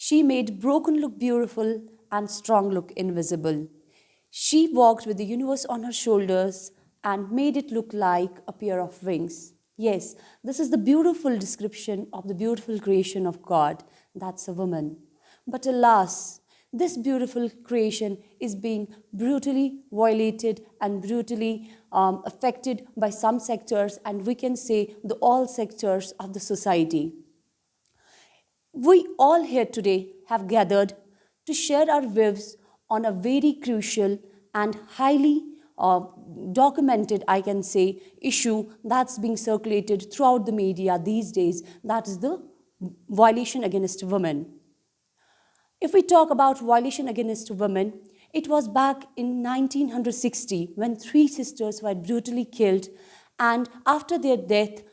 She made broken look beautiful and strong look invisible. She walked with the universe on her shoulders and made it look like a pair of wings. Yes, this is the beautiful description of the beautiful creation of God. That's a woman. But alas, this beautiful creation is being brutally violated and brutally affected by some sectors, and we can say the all sectors of the society. We all here today have gathered to share our views on a very crucial and highly documented, I can say, issue that's being circulated throughout the media these days. That is the violation against women. If we talk about violation against women, it was back in 1960 when three sisters were brutally killed, and after their death,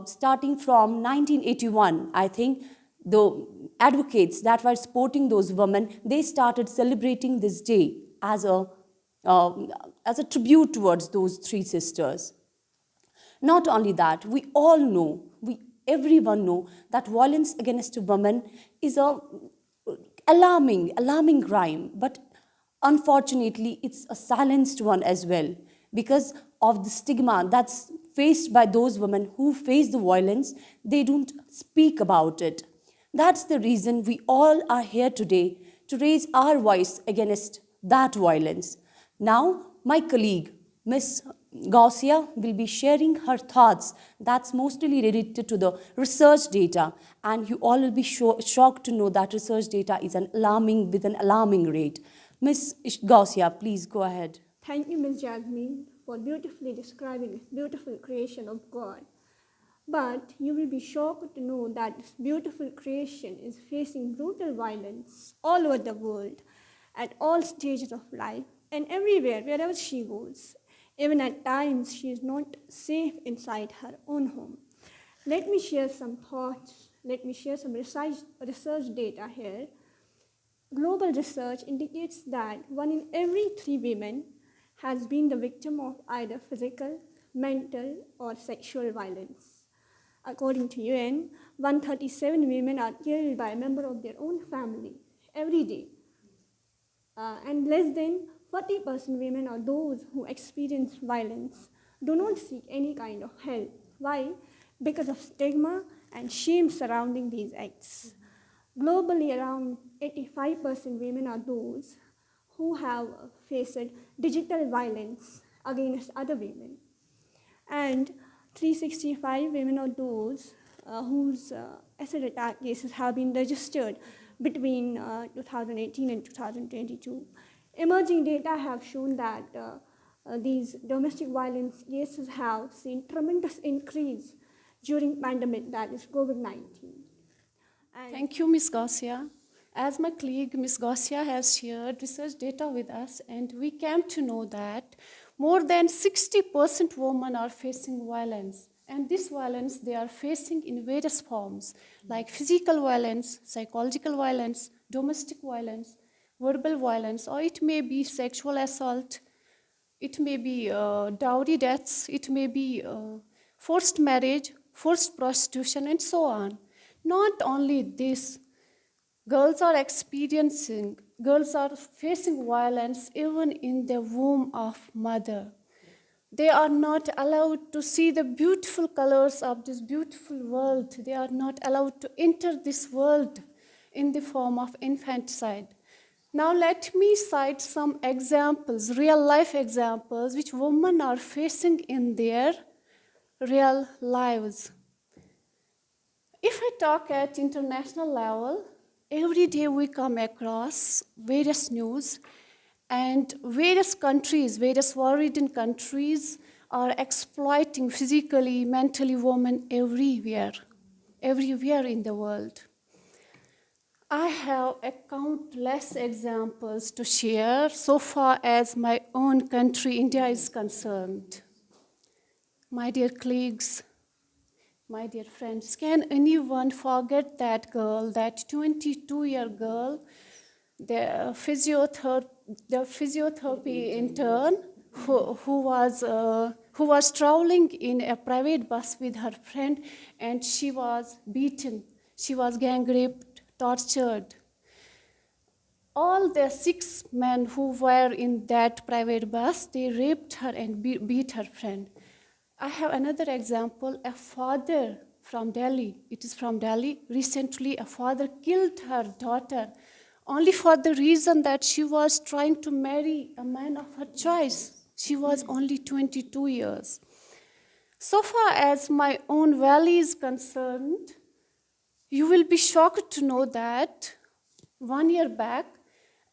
starting from 1981, I think, the advocates that were supporting those women, they started celebrating this day as a tribute towards those three sisters. Not only that, we all know, everyone know that violence against women is a alarming crime, but unfortunately, it's a silenced one as well because of the stigma that's faced by those women who face the violence. They don't speak about it. That's the reason we all are here today to raise our voice against that violence. Now, my colleague, Ms. Gausia, will be sharing her thoughts that's mostly related to the research data, and you all will be shocked to know that research data is with an alarming rate. Ms. Gausia, please go ahead. Thank you, Ms. Jasmine, for beautifully describing this beautiful creation of God. But you will be shocked to know that this beautiful creation is facing brutal violence all over the world, at all stages of life, and everywhere, wherever she goes. Even at times, she is not safe inside her own home. Let me share some thoughts. Let me share some research data here. Global research indicates that 1 in every 3 women has been the victim of either physical, mental, or sexual violence. According to UN, 137 women are killed by a member of their own family every day. And less than 40% women are those who experience violence do not seek any kind of help. Why? Because of stigma and shame surrounding these acts. Globally, around 85% women are those who have faced digital violence against other women. And 365 women are those whose acid attack cases have been registered between 2018 and 2022. Emerging data have shown that these domestic violence cases have seen tremendous increase during pandemic, that is COVID-19. Thank you, Ms. Gausia. As my colleague, Ms. Gausia has shared research data with us, and we came to know that more than 60% women are facing violence. And this violence they are facing in various forms, like physical violence, psychological violence, domestic violence, verbal violence, or it may be sexual assault, it may be dowry deaths, it may be forced marriage, forced prostitution, and so on. Not only this, girls are facing violence even in the womb of mother. They are not allowed to see the beautiful colors of this beautiful world. They are not allowed to enter this world in the form of infanticide. Now let me cite some examples, real life examples, which women are facing in their real lives. If I talk at international level, every day we come across various news, and various countries, various war-ridden countries are exploiting physically, mentally women everywhere in the world. I have countless examples to share so far as my own country, India, is concerned. My dear colleagues, my dear friends, can anyone forget that girl, that 22-year girl, the physiotherapy intern who was traveling in a private bus with her friend, and she was beaten, she was gang raped, tortured, all the 6 men who were in that private bus, they raped her and beat her friend. I have another example, a father from Delhi. It is from Delhi. Recently, a father killed her daughter only for the reason that she was trying to marry a man of her choice. She was only 22 years. So far as my own valley is concerned, you will be shocked to know that 1 year back,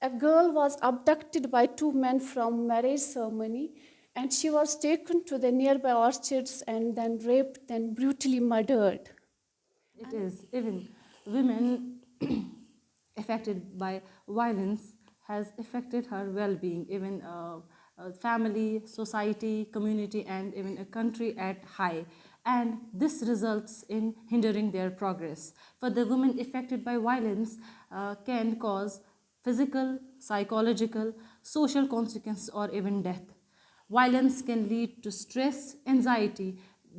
a girl was abducted by 2 men from marriage ceremony, and she was taken to the nearby orchards and then raped, then brutally murdered. It is even women affected by violence has affected her well-being, even family, society, community, and even a country at high. And this results in hindering their progress. For the women affected by violence can cause physical, psychological, social consequences, or even death. Violence can lead to stress, anxiety,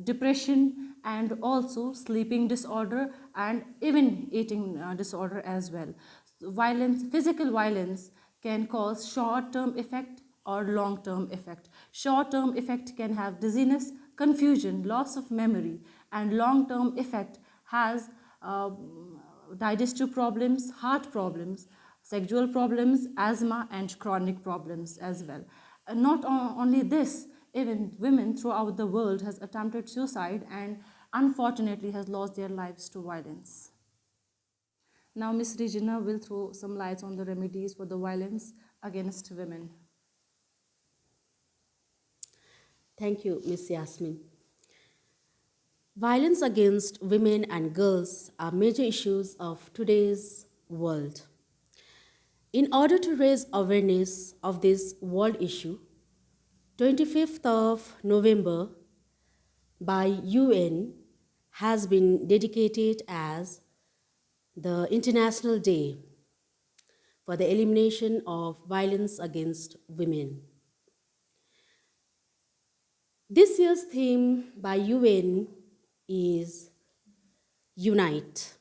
depression, and also sleeping disorder and even eating disorder as well. Violence, physical violence can cause short-term effect or long-term effect. Short-term effect can have dizziness, confusion, loss of memory, and long-term effect has digestive problems, heart problems, sexual problems, asthma, and chronic problems as well. Not only this, even women throughout the world has attempted suicide and unfortunately has lost their lives to violence. Now Ms. Regina will throw some lights on the remedies for the violence against women. Thank you, Ms. Yasmin. Violence against women and girls are major issues of today's world. In order to raise awareness of this world issue, 25th of November by UN has been dedicated as the International Day for the Elimination of Violence against Women. This year's theme by UN is Unite.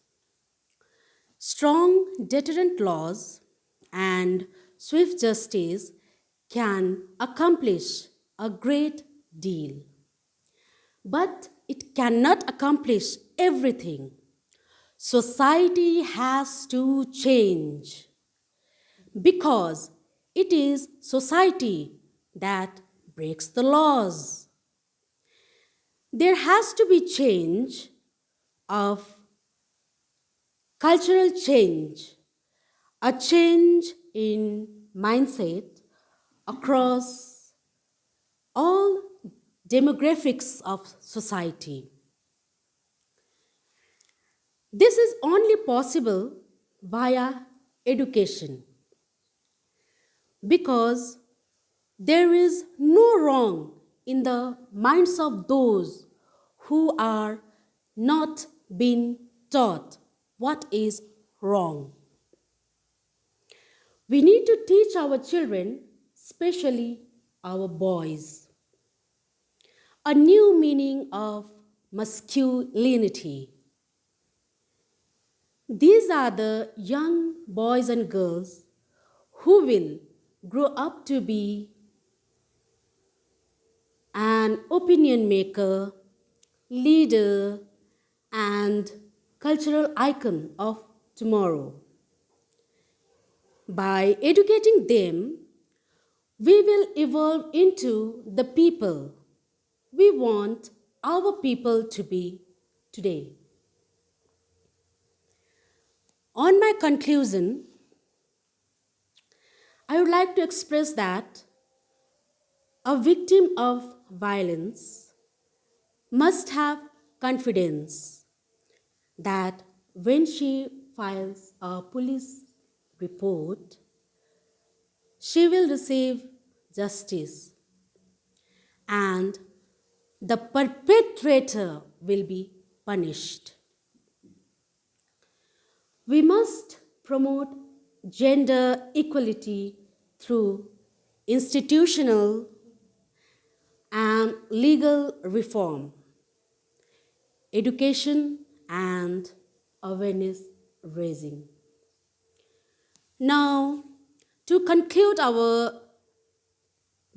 Strong deterrent laws and swift justice can accomplish a great deal. But it cannot accomplish everything. Society has to change because it is society that breaks the laws. There has to be change of cultural change, a change in mindset across all demographics of society. This is only possible via education because there is no wrong in the minds of those who are not being taught what is wrong. We need to teach our children, especially our boys, a new meaning of masculinity. These are the young boys and girls who will grow up to be an opinion maker, leader, and cultural icon of tomorrow. By educating them, we will evolve into the people we want our people to be today. On my conclusion, I would like to express that a victim of violence must have confidence that when she files a police report, she will receive justice and the perpetrator will be punished. We must promote gender equality through institutional and legal reform, education, and awareness raising. Now, To conclude our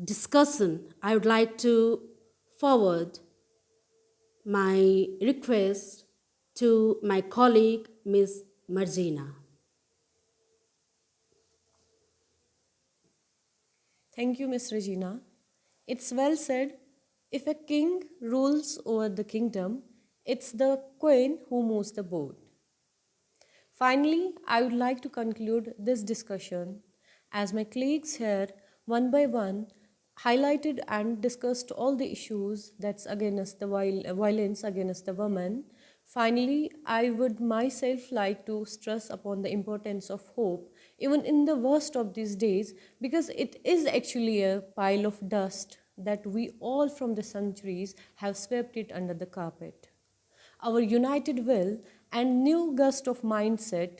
discussion, I would like to forward my request to my colleague, Ms. Margina. Thank you, Miss Regina. It's well said, if a king rules over the kingdom, it's the queen who moves the boat. Finally, I would like to conclude this discussion as my colleagues here, one by one, highlighted and discussed all the issues that's against the violence against the woman. Finally, I would myself like to stress upon the importance of hope, even in the worst of these days, because it is actually a pile of dust that we all from the centuries have swept it under the carpet. Our united will and new gust of mindset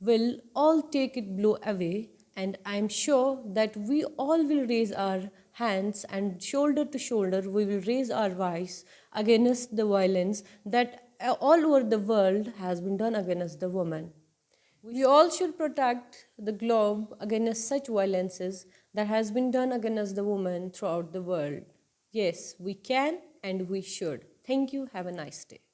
will all take it blow away, and I am sure that we all will raise our hands and shoulder to shoulder we will raise our voice against the violence that all over the world has been done against the woman. We all should protect the globe against such violences that has been done against the woman throughout the world. Yes, we can and we should. Thank you. Have a nice day.